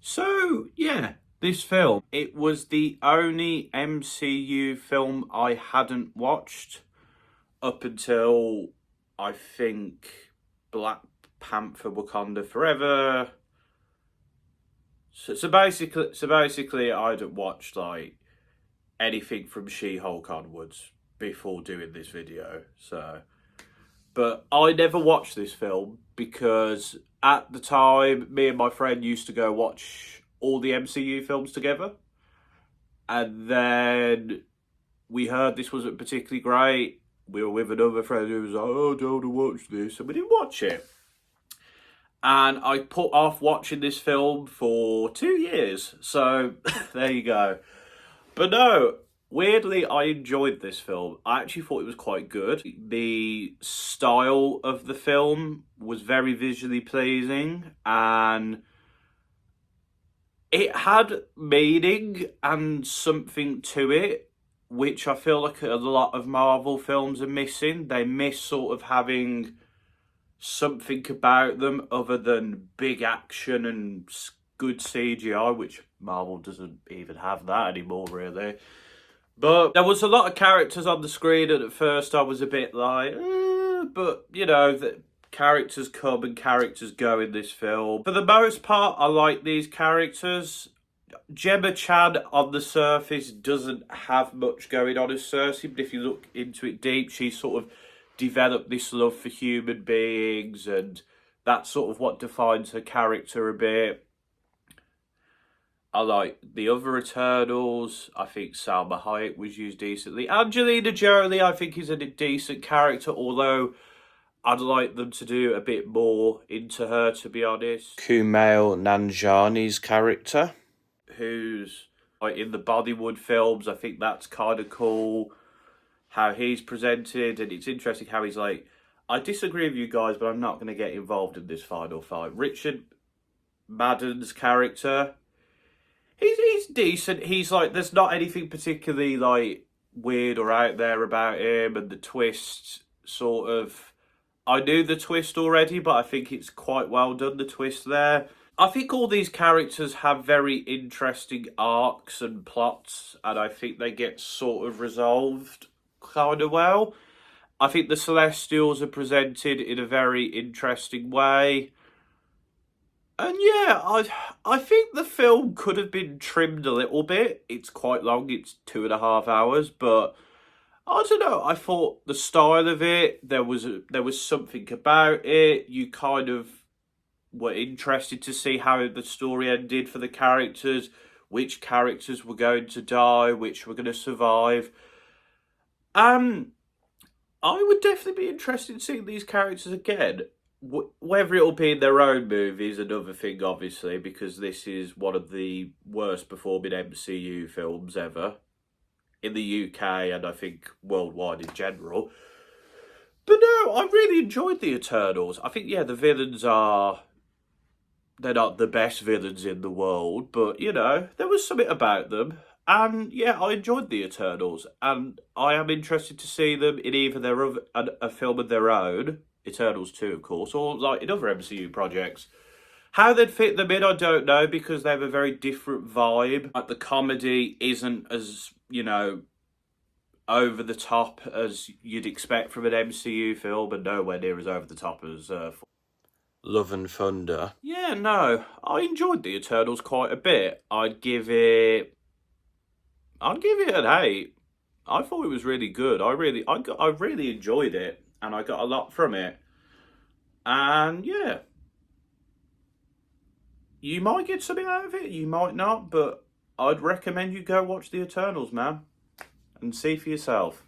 So, yeah, this film, it was the only MCU film I hadn't watched up until, I think, Black Panther Wakanda Forever. So basically, I hadn't watched, like, anything from She-Hulk onwards before doing this video, so... But I never watched this film because at the time, me and my friend used to go watch all the MCU films together. And then we heard this wasn't particularly great. We were with another friend who was like, oh, I don't want to watch this. And we didn't watch it. And I put off watching this film for 2 years. So there you go. But no, weirdly, I enjoyed this film. I actually thought it was quite good. The style of the film was very visually pleasing, and it had meaning and something to it, which I feel like a lot of Marvel films are missing. They miss sort of having something about them other than big action and good CGI, which Marvel doesn't even have that anymore, really. But there was a lot of characters on the screen, and at first I was a bit like, but, you know, the characters come and characters go in this film. For the most part, I like these characters. Gemma Chan on the surface doesn't have much going on as Cersei, but if you look into it deep, she's sort of developed this love for human beings, and that's sort of what defines her character a bit. I like the other Eternals. I think Salma Hayek was used decently. Angelina Jolie, I think, is a decent character, although I'd like them to do a bit more into her, to be honest. Kumail Nanjiani's character, who's like in the Bollywood films, I think that's kind of cool how he's presented, and it's interesting how he's like, I disagree with you guys, but I'm not going to get involved in this final fight. Richard Madden's character, he's decent. He's like, there's not anything particularly like weird or out there about him, and the twist sort of, I knew the twist already, but I think it's quite well done, the twist there. I think all these characters have very interesting arcs and plots, and I think they get sort of resolved kind of well. I think the Celestials are presented in a very interesting way. And yeah, I think the film could have been trimmed a little bit. It's quite long, it's 2.5 hours, but I don't know. I thought the style of it, there was something about it. You kind of were interested to see how the story ended for the characters, which characters were going to die, which were going to survive. I would definitely be interested in seeing these characters again. Whether it'll be in their own movies, another thing, obviously, because this is one of the worst performing MCU films ever in the UK, and I think worldwide in general. But no, I really enjoyed the Eternals. I think, yeah, the villains they're not the best villains in the world, but, you know, there was something about them. And, yeah, I enjoyed the Eternals, and I am interested to see them in either a film of their own, Eternals 2, of course, or, like, in other MCU projects. How they'd fit them in, I don't know, because they have a very different vibe. Like, the comedy isn't as, you know, over the top as you'd expect from an MCU film, and nowhere near as over the top as Love and Thunder. Yeah, no, I enjoyed the Eternals quite a bit. I'd give it an 8. I thought it was really good. I really enjoyed it, and I got a lot from it. And yeah, you might get something out of it, you might not, but I'd recommend you go watch the Eternals, man, and see for yourself.